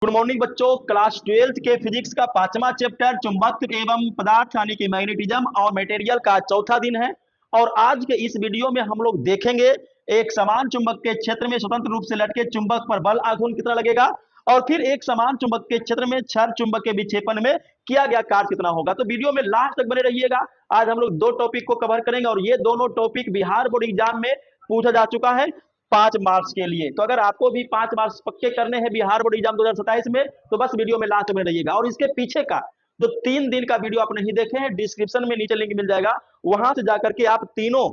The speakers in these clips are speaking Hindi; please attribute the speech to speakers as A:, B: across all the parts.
A: गुड मॉर्निंग बच्चों। क्लास 12th के फिजिक्स का 5वां चैप्टर चुंबकत्व एवं पदार्थ यानी कि मैग्नेटिज्म और मटेरियल का चौथा दिन है। और आज के इस वीडियो में हम लोग देखेंगे एक समान चुंबक के क्षेत्र में स्वतंत्र रूप से लटके चुंबक पर बल आघूर्ण कितना लगेगा, और फिर एक समान चुंबक के क्षेत्र में क्षैर चुंबक के विक्षेपण में किया गया कार्य कितना होगा। तो वीडियो में लास्ट तक बने रहिएगा। आज हम लोग दो टॉपिक को कवर करेंगे और ये दोनों टॉपिक बिहार बोर्ड एग्जाम में पूछा जा चुका है 5 मार्क्स के लिए। तो अगर आपको भी 5 मार्क्स पक्के करने हैं बिहार बोर्ड एग्जाम 2027 में, तो बस वीडियो में लास्ट में रहिएगा। और इसके पीछे का जो 3 दिन का वीडियो आप नहीं देखे हैं, डिस्क्रिप्शन में नीचे लिंक मिल जाएगा, वहां से जाकर के आप तीनों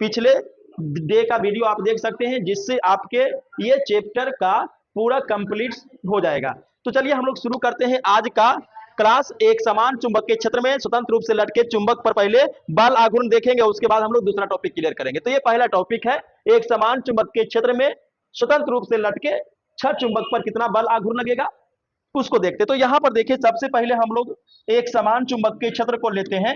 A: पिछले डे का वीडियो आप देख सकते हैं, जिससे आपके ये चैप्टर का पूरा कंप्लीट हो जाएगा। तो चलिए हम लोग शुरू करते हैं आज का क्लास। एक समान चुंबक के क्षेत्र में स्वतंत्र रूप से लटके चुंबक पर पहले बल आघूर्ण देखेंगे, उसके बाद हम लोग दूसरा टॉपिक क्लियर करेंगे। तो ये पहला टॉपिक है, एक समान चुंबक के क्षेत्र में स्वतंत्र रूप से लटके क्षैर चुंबक पर कितना बल आघूर्ण लगेगा, उसको देखते। तो यहां पर देखिए, सबसे पहले हम लोग एक समान चुंबक के क्षेत्र को लेते हैं।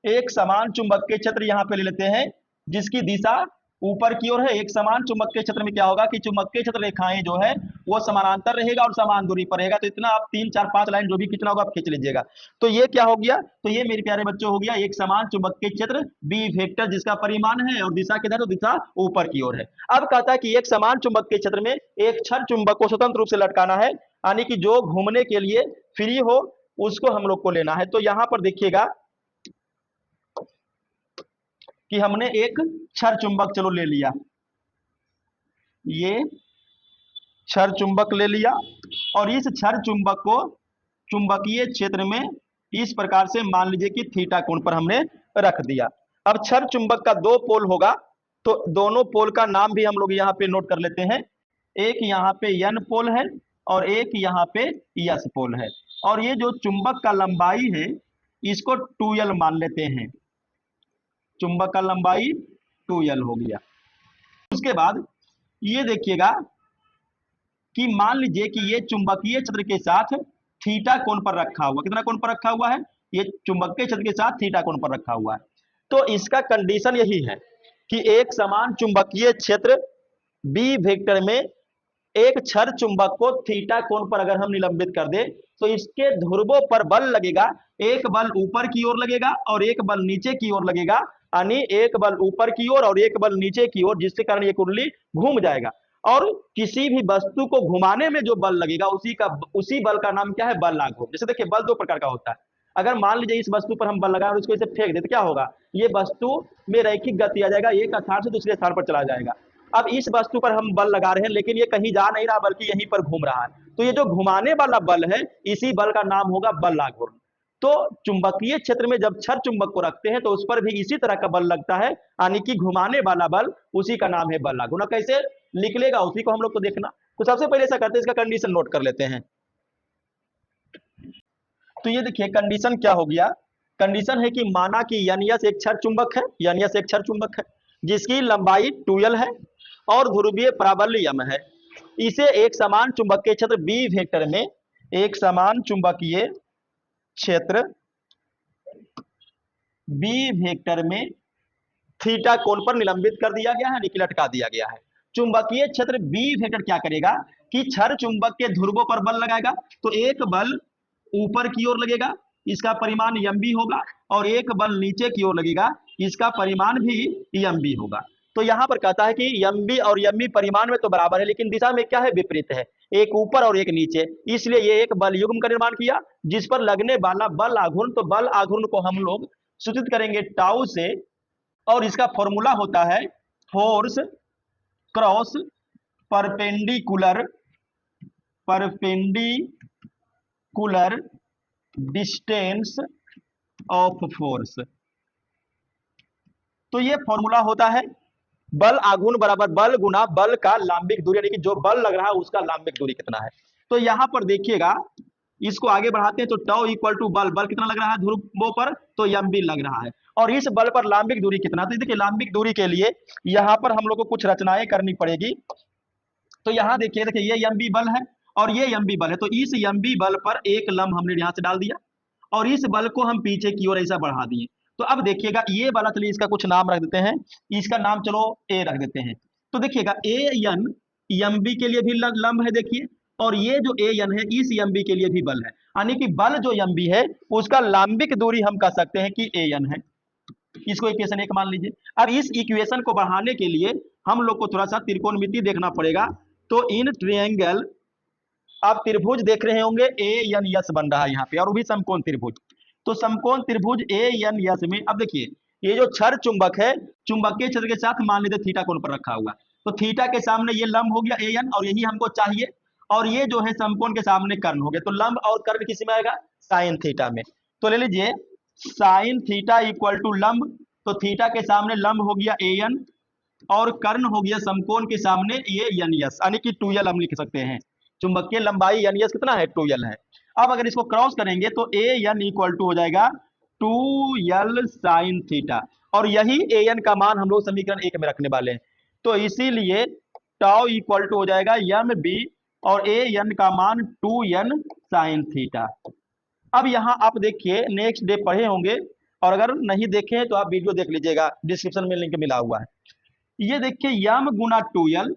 A: एक समान चुंबक के क्षेत्र यहां पे ले लेते हैं जिसकी दिशा ऊपर की ओर है। एक समान चुंबक के क्षेत्र में क्या होगा कि चुंबकीय क्षेत्र रेखाएं जो है वो समानांतर रहेगा और समान दूरी पर रहेगा। तो इतना आप 3 4 5 लाइन जो भी खींचना होगा आप खींच लीजिएगा। तो ये क्या हो गया, तो ये मेरे प्यारे बच्चों हो गया एक समान चुंबकीय क्षेत्र बी वेक्टर, जिसका परिमाण है और दिशा किधर, तो दिशा ऊपर की ओर है। अब कहता है कि एक समान चुंबक के क्षेत्र में एक क्षैर चुंबक को स्वतंत्र रूप से लटकाना है, यानी कि जो घूमने के लिए फ्री हो उसको हम लोग को लेना है। तो यहां पर देखिएगा कि हमने एक क्षैर चुंबक चलो ले लिया, ये क्षैर चुंबक ले लिया और इस क्षैर चुंबक को चुंबकीय क्षेत्र में इस प्रकार से मान लीजिए कि थीटा कोण पर हमने रख दिया। अब क्षैर चुंबक का 2 पोल होगा, तो दोनों पोल का नाम भी हम लोग यहाँ पे नोट कर लेते हैं। एक यहाँ पे n पोल है और एक यहाँ पे s पोल है। और ये जो चुंबक का लंबाई है इसको 2l मान लेते हैं। चुंबक का लंबाई 2l हो गया। उसके बाद ये देखिएगा कि मान लीजिए कि ये चुंबकीय क्षेत्र के साथ थीटा कोण पर रखा हुआ, कितना कोण पर रखा हुआ है, ये चुंबकीय क्षेत्र के साथ थीटा कोण पर रखा हुआ है। तो इसका कंडीशन यही है कि एक समान चुंबकीय क्षेत्र बी वेक्टर में एक क्षैर चुंबक को थीटा कोण पर अगर हम निलंबित कर दे तो इसके ध्रुवों पर बल लगेगा। एक बल ऊपर की ओर लगेगा और एक बल नीचे की ओर लगेगा, यानी एक बल ऊपर की ओर और एक बल नीचे की ओर, जिसके कारण ये कुंडली घूम जाएगा। और किसी भी वस्तु को घुमाने में जो बल लगेगा उसी बल का नाम क्या है, बल आघूर्ण। जैसे देखिए बल 2 प्रकार का होता है। अगर मान लीजिए इस वस्तु पर हम बल लगाएं और इसको इसे फेंक दे तो क्या होगा, ये वस्तु में रैखिक गति आ जाएगा, एक स्थान से दूसरे स्थान पर चला जाएगा। अब इस वस्तु पर हम बल लगा रहे हैं लेकिन ये कहीं जा नहीं रहा बल्कि यहीं पर घूम रहा है, तो ये जो घुमाने वाला बल है इसी बल का नाम होगा बल आघूर्ण। तो चुंबकीय क्षेत्र में जब क्षैर चुंबक को रखते हैं तो उस पर भी इसी तरह का बल लगता है, यानी कि घुमाने वाला बल, उसी का नाम है बल आघूर्ण। कैसे निकलेगा उसी को हम लोग को देखना। तो सबसे पहले ऐसा करते हैं, इसका कंडीशन नोट कर लेते हैं। तो ये देखिए कंडीशन क्या हो गया, कंडीशन है कि माना कि NS एक क्षैर चुंबक है, NS एक क्षैर चुंबक है जिसकी लंबाई 2l है और ध्रुवीय प्राबल्य m है। इसे एक समान चुंबकीय क्षेत्र बी वेक्टर में, एक समान चुंबकीय क्षेत्र बी वेक्टर में थीटा कोण पर निलंबित कर दिया गया है, निकल लटका दिया गया है। चुंबकीय क्षेत्र बी वेक्टर क्या करेगा कि क्षैर चुंबक के ध्रुवों पर बल लगाएगा। तो एक बल ऊपर की ओर लगेगा, इसका परिमाण mb होगा, और एक बल नीचे की ओर लगेगा, इसका परिमाण भी mb होगा। तो यहां पर कहता है कि mb और mb परिमाण में तो बराबर है लेकिन दिशा में क्या है, विपरीत है, एक ऊपर और एक नीचे। इसलिए ये एक बल युग्म का निर्माण किया जिस पर लगने वाला बल आघूर्ण, तो बल आघूर्ण को हम लोग सूचित करेंगे टाउ से, और इसका फॉर्मूला होता है force cross perpendicular distance of force. तो ये फॉर्मूला होता है बल आघूर्ण बराबर बल गुना बल का लांबिक दूरी, यानी कि जो बल लग रहा है उसका लांबिक दूरी कितना है। तो यहां पर देखिएगा, इसको आगे बढ़ाते हैं तो टाउ इक्वल टू बल, बल कितना लग रहा है ध्रुवों पर, तो mb लग रहा है, और इस बल पर लांबिक दूरी कितना। तो देखिए लांबिक दूरी के लिए यहां पर हम लोग को कुछ रचनाएं करनी पड़ेगी। तो यहां देखिए ये mb बल है और ये mb बल है, तो इस mb बल पर एक लंब हमने यहां से डाल दिया और इस बल को हम पीछे की ओर ऐसा बढ़ा दिए। तो अब देखिएगा ये वाला, चलिए इसका कुछ नाम रख देते हैं, इसका नाम चलो a रख देते हैं। तो देखिएगा an mb के लिए भी लंब है, देखिए और ये जो ए एन है इस एम बी के लिए भी बल है, यानी कि बल जो एम बी है उसका लंबिक दूरी हम कह सकते हैं कि ए एन है। इसको इक्वेशन एक मान लीजिए। अब इस इक्वेशन को बढ़ाने के लिए हम लोग को थोड़ा सा त्रिकोणमिति देखना पड़ेगा। तो इन ट्रायंगल, आप त्रिभुज देख रहे होंगे ए एन यस बन रहा है यहाँ पे, और वो भी समकोण त्रिभुज। तो समकोण त्रिभुज ए एन यस में अब देखिए, ये जो क्षर चुंबक है, चुंबकीय क्षेत्र के साथ मान लीजिए थीटा कोण पर रखा हुआ, तो थीटा के सामने ये लंब हो गया ए एन, और यही हमको चाहिए। और ये जो है समकोण के सामने कर्ण हो गया, तो लंब और कर्ण किसी में आएगा, साइन थीटा में। तो ले लीजिए साइन थीटा इक्वल टू लंब, तो थीटा के सामने लंब हो गया ए एन, और कर्ण हो गया समकोण के सामने ये एन यस, यानी कि 2l हम लिख सकते हैं। चुंबकीय लंबाई एन यस कितना है, 2l है। अब अगर इसको क्रॉस करेंगे तो ए एन इक्वल टू हो जाएगा 2l साइन थीटा, और यही ए एन का मान हम लोग समीकरण 1 में रखने वाले हैं। तो इसीलिए टाउ इक्वल टू हो जाएगा एम बी, और ए एन का मान 2n साइन थीटा। अब यहाँ आप देखिए नेक्स्ट डे पढ़े होंगे, और अगर नहीं देखे तो आप वीडियो देख लीजिएगा, डिस्क्रिप्शन में लिंक मिला हुआ है। ये देखिए यम गुना 2l,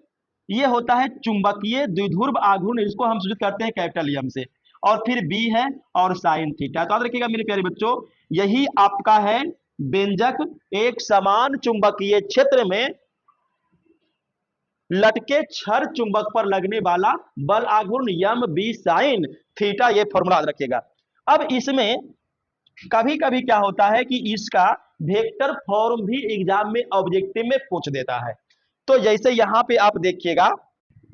A: ये होता है चुंबकीय द्विध्रुव आघूर्ण, इसको हम सूचित करते हैं कैपिटल यम से, और फिर बी है और साइन थीटा। तो याद रखिएगा मेरे प्यारे बच्चों, यही आपका है व्यंजक एक समान चुंबकीय क्षेत्र में लटके क्षर चुंबक पर लगने वाला बल आघूर्ण यम बी साइन थीटा, ये फॉर्मूला याद रखिएगा। अब इसमें कभी कभी क्या होता है कि इसका वेक्टर फॉर्म भी एग्जाम में ऑब्जेक्टिव में पूछ देता है। तो जैसे यहाँ पे आप देखिएगा,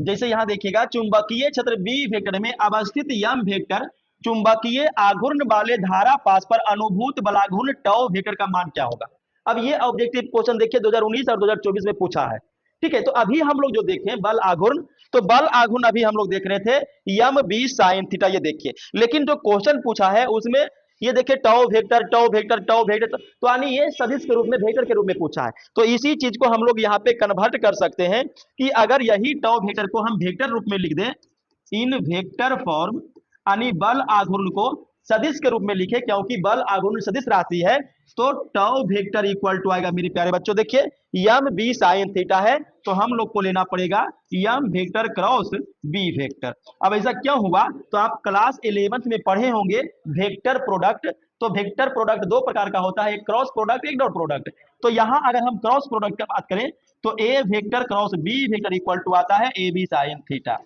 A: जैसे यहाँ देखिएगा चुंबकीय क्षेत्र बी वेक्टर में अवस्थित यम वेक्टर चुंबकीय आघूर्ण वाले धारा पास पर अनुभूत बलाघूर्ण टाउ वेक्टर का मान क्या होगा। अब ये ऑब्जेक्टिव क्वेश्चन देखिए 2019 और 2024 में पूछा है। ठीक है, तो अभी हम लोग जो देखें बल आघूर्ण, तो बल आघूर्ण अभी हम लोग देख रहे थे यम बी साइन थीटा, ये देखिए। लेकिन जो क्वेश्चन पूछा है उसमें ये देखिए tau vector tau vector tau vector, तो यानी ये सदिश के रूप में वेक्टर के रूप में पूछा है। तो इसी चीज को हम लोग यहाँ पे कन्वर्ट कर सकते हैं कि अगर यही टाउ वेक्टर को हम वेक्टर रूप में लिख दें इन वेक्टर फॉर्म, यानी बल आघूर्ण को सदिश के रूप में लिखे, क्योंकि बल आघूर्ण सदिश राशि है, तो टाउ वेक्टर इक्वल टू आएगा मेरे प्यारे बच्चों, देखिए यम बी साइन थीटा है, तो हम लोग को लेना पड़ेगा यम वेक्टर क्रॉस बी वेक्टर। अब ऐसा क्यों हुआ, तो आप क्लास 11th में पढ़े होंगे वेक्टर प्रोडक्ट। तो वेक्टर प्रोडक्ट दो प्रकार का होता है, एक क्रॉस प्रोडक्ट, एक डॉट प्रोडक्ट। तो यहाँ अगर हम क्रॉस प्रोडक्ट की बात करें तो A vector cross B vector equal to आता है ए बी साइन थीटा।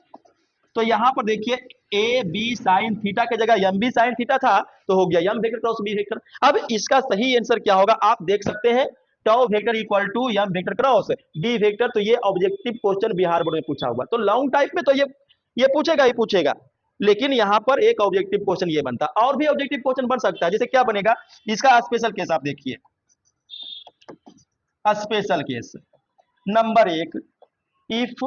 A: तो यहाँ पर देखिए ए बी साइन थीटा के जगह एम बी साइन थीटा था, तो हो गया M vector cross B vector. अब इसका सही आंसर क्या होगा आप देख सकते हैं, tau vector equal to M vector cross B vector. तो ये ऑब्जेक्टिव क्वेश्चन बिहार बोर्ड में पूछा हुआ, तो लॉन्ग टाइप में तो ये पूछेगा ही पूछेगा, लेकिन यहाँ पर एक ऑब्जेक्टिव क्वेश्चन ये बनता। और भी ऑब्जेक्टिव क्वेश्चन बन सकता है, जैसे क्या बनेगा, इसका स्पेशल केस आप देखिए। Special case number 1, if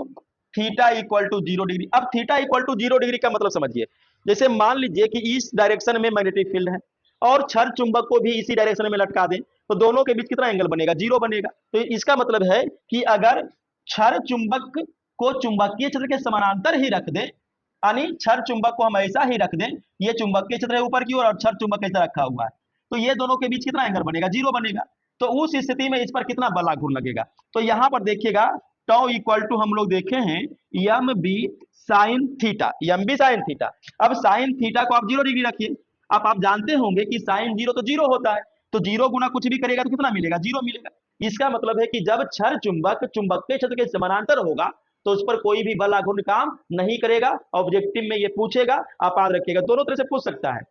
A: theta equal to 0 degree. अब थीटा इक्वल टू 0 डिग्री का मतलब समझिए, जैसे मान लीजिए कि इस डायरेक्शन में मैग्नेटिक फील्ड है और क्षर चुंबक को भी इसी डायरेक्शन में लटका दें, तो दोनों के बीच कितना एंगल बनेगा, 0 बनेगा। तो इसका मतलब है कि अगर क्षर चुंबक को चुंबकीय क्षेत्र के समानांतर ही रख दें, यानी क्षर चुंबक को हम ऐसा ही रख दें, ये चुंबकीय क्षेत्र है ऊपर की ओर और क्षर चुंबक ऐसा रखा हुआ है, तो ये दोनों के बीच कितना एंगल बनेगा, 0 बनेगा। तो उस स्थिति में इस पर कितना बल आघूर्ण लगेगा, तो यहां पर देखिएगा टाउ इक्वल टू हम लोग देखे हैं M B sine theta, M B sine theta. अब साइन थीटा को आप 0 डिग्री रखिए। अब आप जानते होंगे कि साइन 0 तो 0 होता है, तो 0 गुना कुछ भी करेगा तो कितना मिलेगा, 0 मिलेगा। इसका मतलब है कि जब क्षर चुंबक चुंबकीय क्षेत्र के समानांतर होगा तो उस पर कोई भी बल आघूर्ण काम नहीं करेगा। ऑब्जेक्टिव में ये पूछेगा, आप याद रखिएगा, दोनों तरह से पूछ सकता है।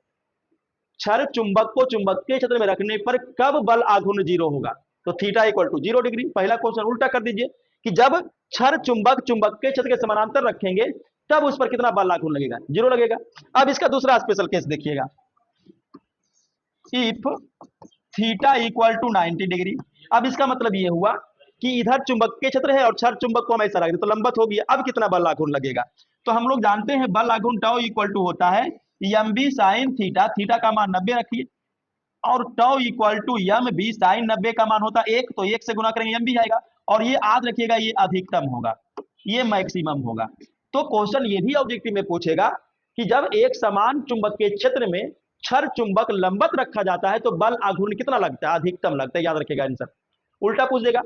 A: क्षर चुंबक को चुंबकीय क्षेत्र में रखने पर कब बल आघूर्ण 0 होगा, तो थीटा इक्वल टू 0 डिग्री। पहला क्वेश्चन उल्टा कर दीजिए कि जब क्षर चुंबक चुंबकीय क्षेत्र के समानांतर रखेंगे तब उस पर कितना बल आघूर्ण लगेगा, 0 लगेगा। अब इसका दूसरा स्पेशल केस देखिएगा, if theta equal to 90 degree. अब इसका मतलब ये हुआ कि इधर चुंबकीय क्षेत्र है और क्षर चुंबक को हम ऐसा रख दें तो लंबवत हो गया। अब कितना बल आघूर्ण लगेगा, तो हम लोग जानते हैं बल आघूर्ण टाउ इक्वल टू होता है M B sine theta, theta का मान 90 रखिए, और tau equal to M B sine 90 का मान होता है 1, तो 1 से गुना करेंगे एम बी आएगा, और ये याद रखिएगा ये अधिकतम होगा, ये मैक्सिमम होगा। तो क्वेश्चन ये भी ऑब्जेक्टिव में पूछेगा कि जब एक समान चुंबकीय क्षेत्र में क्षर चुंबक लंबवत रखा जाता है तो बल आघूर्ण कितना लगता है, अधिकतम लगता है, याद रखिएगा आंसर। उल्टा पूछ देगा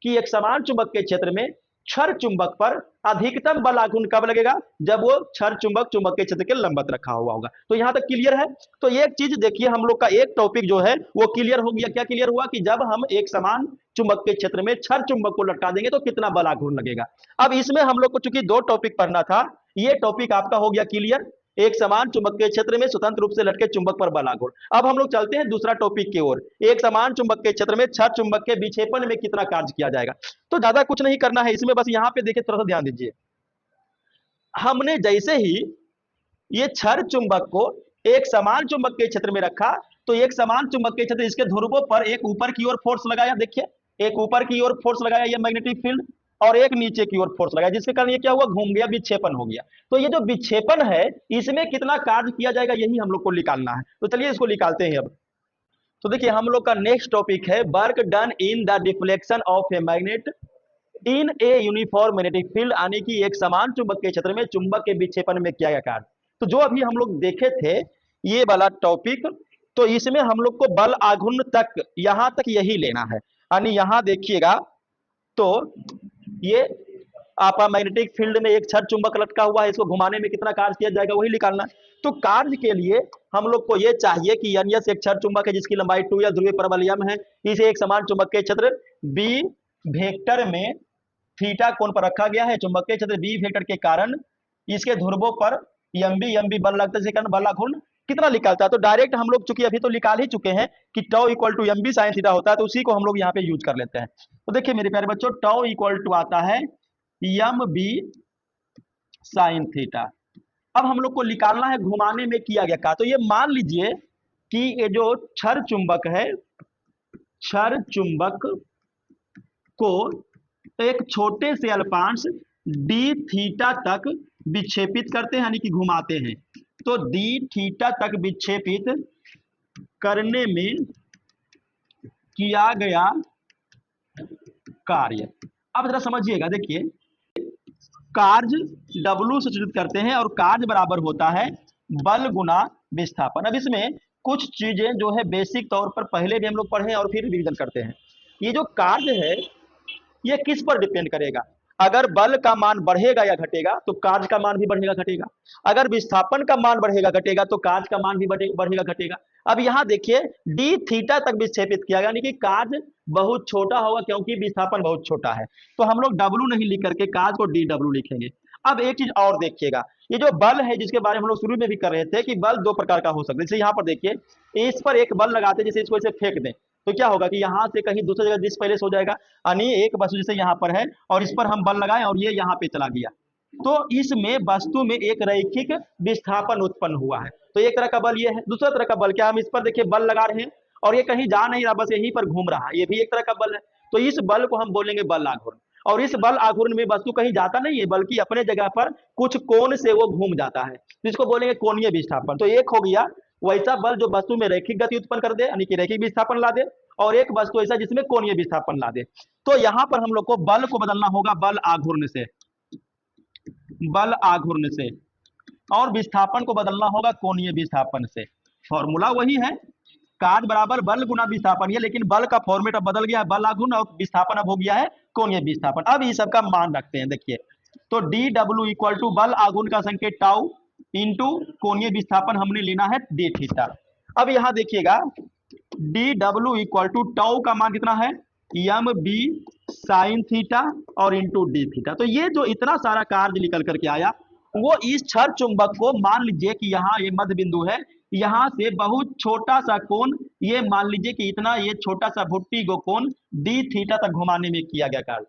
A: कि एक समान चुंबकीय क्षेत्र में क्षर चुंबक पर अधिकतम बल आघूर्ण कब लगेगा? जब वो क्षर चुंबक चुंबकीय क्षेत्र के लंबवत रखा हुआ होगा। तो यहां तक क्लियर है। तो एक चीज देखिए, हम लोग का एक टॉपिक जो है वो क्लियर हो गया। क्या क्लियर हुआ? कि जब हम एक समान चुंबकीय क्षेत्र में क्षर चुंबक को लटका देंगे तो कितना बल आघूर्ण लगेगा। अब इसमें हम लोग को चूंकि दो टॉपिक पढ़ना था, ये टॉपिक आपका हो गया क्लियर। एक समान चुंबकीय क्षेत्र में स्वतंत्र रूप से लटके चुंबक पर बल आघूर्ण। अब हम लोग चलते हैं दूसरा टॉपिक की ओर। एक समान चुंबकीय क्षेत्र में क्षर चुंबक के विक्षेपण में कितना कार्य किया जाएगा। तो ज्यादा कुछ नहीं करना है इसमें, बस यहाँ पे देखिए, थोड़ा सा ध्यान दीजिए। हमने जैसे ही ये क्षर चुंबक को एक समान चुंबकीय क्षेत्र में रखा, तो एक समान चुंबकीय क्षेत्र, इसके ध्रुवों पर एक ऊपर की ओर फोर्स लगाया, देखिए एक ऊपर की ओर फोर्स लगाया, ये मैग्नेटिक फील्ड, और एक नीचे की ओर फोर्स लगाया, जिसके कारण ये क्या हुआ? घूम गया, विक्षेपण हो गया। तो ये जो विक्षेपण है, इसमें कितना कार्य किया जाएगा, यही हम लोग को निकालना है। तो चलिए इसको निकालते हैं अब। तो देखिए, हम लोग का नेक्स्ट टॉपिक है work done in the deflection of a magnet in a uniform magnetic field, यानी कि एक समान चुंबकीय क्षेत्र में चुंबक के विक्षेपण में किया गया कार्य। तो जो अभी हम लोग देखे थे ये वाला टॉपिक, तो इसमें हम लोग को बल आघूर्ण तक, यहां तक यही लेना है। यानी यहां देखिएगा, तो ये आपका मैग्नेटिक फील्ड में एक क्षर चुंबक लटका हुआ है, इसको घुमाने में कितना कार्य किया जाएगा वही निकालना है। तो कार्य के लिए हम लोग को ये चाहिए कि एनएस एक क्षर चुंबक है जिसकी लंबाई 2 या ध्रुवीय प्रबल m है, इसे एक समान चुंबकीय क्षेत्र बी वेक्टर में थीटा कोण पर रखा गया है। चुंबकीय क्षेत्र बी वेक्टर के कारण इसके ध्रुवों पर एमबी बल लगता है, जिसके कारण बल आघूर्ण कितना निकलता है। तो डायरेक्ट हम लोग चूंकि अभी तो निकाल ही चुके हैं कि tau equal to MB sine theta होता है, तो उसी को हम लोग यहाँ पे यूज कर लेते हैं। तो देखिए मेरे प्यारे बच्चों, टाउ इक्वल टू आता है एम बी साइन थीटा। अब हम लोग को निकालना है घुमाने में किया गया का। तो ये मान लीजिए कि ये जो क्षर चुंबक है, क्षर चुंबक को एक छोटे से अल्पांश डी थीटा तक विक्षेपित करते हैं, यानी कि घुमाते हैं। तो डी थीटा तक विक्षेपित करने में किया गया कार्य। अब जरा समझिएगा, देखिए कार्य W से सूचित करते हैं और कार्य बराबर होता है बल गुना विस्थापन। अब इसमें कुछ चीजें जो है बेसिक तौर पर पहले भी हम लोग पढ़े और फिर रिवीजन करते हैं। ये जो कार्य है ये किस पर डिपेंड करेगा? अगर बल का मान बढ़ेगा या घटेगा तो कार्य का मान भी बढ़ेगा घटेगा। अगर विस्थापन का मान बढ़ेगा घटेगा तो कार्य का मान भी बढ़ेगा घटेगा। अब यहां देखिए डी थीटा तक विक्षेपित किया गया, यानी कि कार्य बहुत छोटा होगा क्योंकि विस्थापन बहुत छोटा है। तो हम लोग डब्ल्यू नहीं लिख करके कार्य को डी डब्ल्यू लिखेंगे। अब एक चीज और देखिएगा, ये जो बल है जिसके बारे में हम लोग शुरू में भी कर रहे थे कि बल दो प्रकार का हो सकता है। जैसे यहाँ पर देखिए, इस पर एक बल लगाते हैं, जैसे इसको इसे फेंक दें तो क्या होगा कि यहां से कहीं दूसरी जगह डिस्प्लेस हो जाएगा। यानी एक वस्तु जैसे यहाँ पर है और इस पर हम बल लगाएं और ये यहाँ पे चला गया, तो इसमें वस्तु में एक रैखिक विस्थापन उत्पन्न हुआ है। तो एक तरह का बल ये है। दूसरा तरह का बल क्या, हम इस पर देखिए बल लगा रहे हैं और ये कहीं जा नहीं रहा, बस यहीं पर घूम रहा है, ये भी एक तरह का बल है। तो इस बल को हम बोलेंगे बल आघूर्ण। और इस बल आघूर्ण में वस्तु कहीं जाता नहीं है बल्कि अपने जगह पर कुछ कोण से वो घूम जाता है, तो इसको बोलेंगे कोणीय विस्थापन। तो एक हो गया वैसा बल जो वस्तु में रैखिक गति उत्पन्न कर दे, यानी कि रैखिक विस्थापन ला दे, और एक वस्तु ऐसा जिसमें कोणीय विस्थापन ला दे। तो यहां पर हम लोग को बल को बदलना होगा बल आघूर्ण से, बल आघूर्ण से, और विस्थापन को बदलना होगा कोणीय विस्थापन से। फॉर्मूला वही है, कार्य बराबर बल गुना विस्थापन है, लेकिन बल का फॉर्मेट अब बदल गया है, बल आघूर्ण, और विस्थापन अब हो गया है कोणीय विस्थापन। अब इस सब का मान रखते हैं, देखिए तो डी डब्ल्यू इक्वल टू बल आघूर्ण का संकेत टाउ इंटू कोणीय विस्थापन हमने लेना है डी थीटा। अब यहां देखिएगा D W equal to tau का मान कितना है, एम बी साइन थीटा और इंटू डी थीटा। तो ये जो इतना सारा कार्य निकल करके आया वो इस क्षर चुंबक को, मान लीजिए कि यहाँ ये मध्य बिंदु है, यहां से बहुत छोटा सा कोण, ये मान लीजिए कि इतना ये छोटा सा भुट्टी गो कोण डी थीटा तक घुमाने में किया गया कार्य।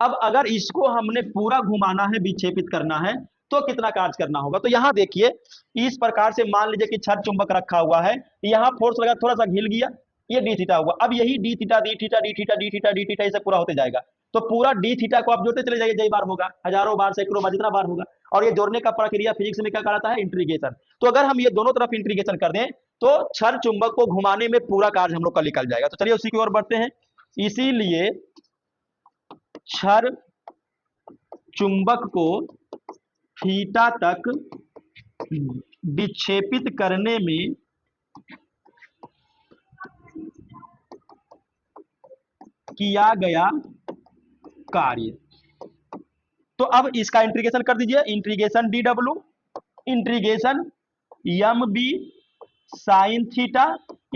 A: अब अगर इसको हमने पूरा घुमाना है, विक्षेपित करना है, तो कितना कार्य करना होगा। तो यहाँ देखिए इस प्रकार से मान लीजिए कि क्षर चुंबक रखा हुआ है, यहाँ फोर्स लगा, थोड़ा सा हिल गया, ये डी थीटा हुआ। अब यही D theta D theta D theta D theta D theta इसे पूरा होते जाएगा। तो पूरा डी थीटा को आप जोड़ते चले जाइए, कई बार होगा, हजारों बार, सैकड़ों बार, जितना बार होगा। और ये जोड़ने का प्रक्रिया फिजिक्स में क्या कहलाता है, इंटीग्रेशन। तो अगर हम ये दोनों तरफ इंटीग्रेशन कर दें तो क्षर चुंबक को घुमाने में पूरा कार्य हम लोग का निकल जाएगा। तो चलिए उसी की ओर बढ़ते हैं। इसीलिए क्षर चुंबक को थीटा तक विक्षेपित करने में किया गया कार्य, तो अब इसका इंटीग्रेशन कर दीजिए, integration D W integration M B sine theta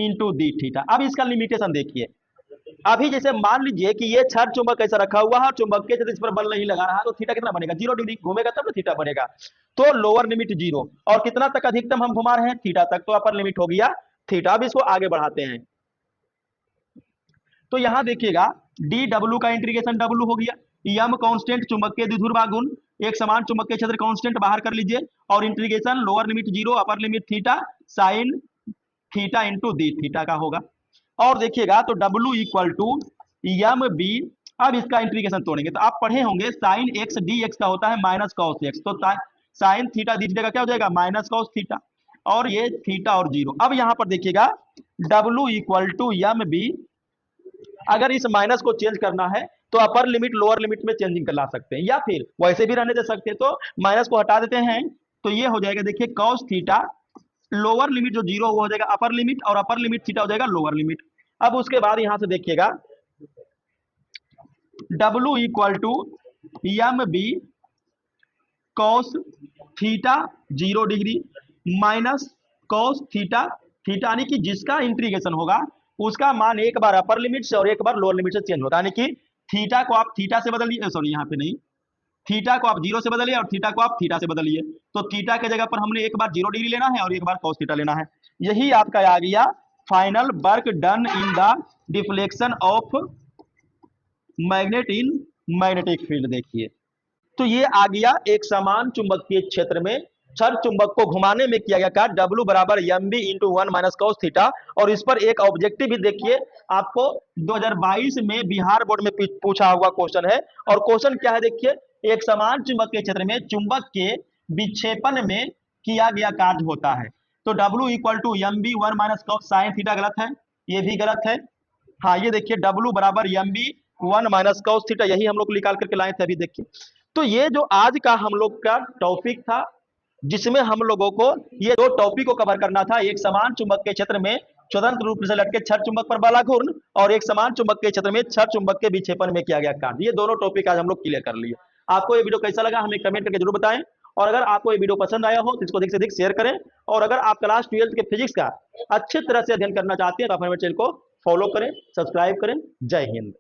A: into D theta. अब इसका लिमिटेशन देखिए, अभी जैसे मान लीजिए कि ये क्षार चुंबक ऐसा रखा हुआ है और चुंबकीय क्षेत्र इस पर बल नहीं लगा रहा, तो थीटा कितना बनेगा, 0 डिग्री घूमेगा तब तो थीटा बनेगा। तो लोअर लिमिट 0 और कितना तक अधिकतम हम घुमा रहे हैं, थीटा तक, तो अपर लिमिट हो गया थीटा। अब इसको आगे बढ़ाते हैं, तो यहां देखिएगा डी डब्ल्यू का इंटीग्रेशन डब्ल्यू हो गया, यम कांस्टेंट चुंबकीय द्विध्रुव आघूर्ण, एक समान चुंबकीय क्षेत्र कांस्टेंट बाहर कर लीजिए, और integration lower limit 0 upper limit theta sine theta into D theta का होगा। और देखिएगा तो W equal to M B, अब इसका इंटीग्रेशन तोड़ेंगे तो आप पढ़े होंगे साइन एक्स डी एक्स का होता है माइनस कॉस एक्स, तो साइन थीटा डी थीटा का क्या हो जाएगा, माइनस कॉस थीटा, और ये थीटा और 0। अब यहां पर देखिएगा W equal to M B, अगर इस माइनस को चेंज करना है तो अपर लिमिट लोअर लिमिट में चेंजिंग कर ला सकते हैं, या फिर वैसे भी रहने दे सकते हैं, तो माइनस को हटा देते हैं, तो ये हो जाएगा देखिए कॉस थीटा, लोअर लिमिट जो 0 वो हो जाएगा अपर लिमिट, और अपर लिमिट थीटा हो जाएगा लोअर लिमिट। अब उसके बाद यहां से देखिएगा W equal to M B cos theta 0 degree minus cos theta theta, यानी कि जिसका इंटीग्रेशन होगा उसका मान एक बार अपर लिमिट से और एक बार लोअर लिमिट से चेंज होता है, यानी कि थीटा को आप थीटा से बदलिए, सॉरी यहाँ पे नहीं, थीटा को आप 0 से बदलिए और थीटा को आप थीटा से बदलिए, तो थीटा के जगह पर हमने एक बार 0 डिग्री लेना है और एक बार cos थीटा लेना है। यही आपका आ गया final work done in the deflection of magnet in magnetic field. देखिए तो ये आ गया एक समान चुंबकीय क्षेत्र में क्षण चुंबक को घुमाने में किया गया कार्य W बराबर M B into 1 minus cos theta. और इस पर एक ऑब्जेक्टिव भी देखिए, आपको 2022 में बिहार बोर्ड में पूछा हुआ क्वेश्चन है, और क्वेश्चन क्या है देखिए, एक समान चुंबकीय क्षेत्र में चुंबक के विक्षेपण में किया गया कार्य होता है। तो W equal to M B 1 minus cos sine theta गलत है, ये भी गलत है। हाँ ये देखिए W बराबर M B 1 minus cos theta, यही हम लोग निकाल करके लाए थे अभी देखिए। तो ये जो आज का हम लोग का टॉपिक था, जिसमें हम लोगों को ये दो टॉपिक को कवर करना था, एक समान चुंबकीय क्षेत्र में स्वतंत्र रूप से लटके क्षण चुंबक पर बल आघूर्ण, और एक समान चुंबकीय क्षेत्र में क्षण चुंबक के विक्षेपण में किया गया कार्य। ये दोनों टॉपिक आज हम लोग क्लियर कर लिए। आपको ये वीडियो कैसा लगा हमें कमेंट करके जरूर बताएं, और अगर आपको ये वीडियो पसंद आया हो तो इसको अधिक से अधिक शेयर करें, और अगर आप क्लास 12 के फिजिक्स का अच्छी तरह से अध्ययन करना चाहते हैं तो आप हमारे चैनल को फॉलो करें, सब्सक्राइब करें। जय हिंद।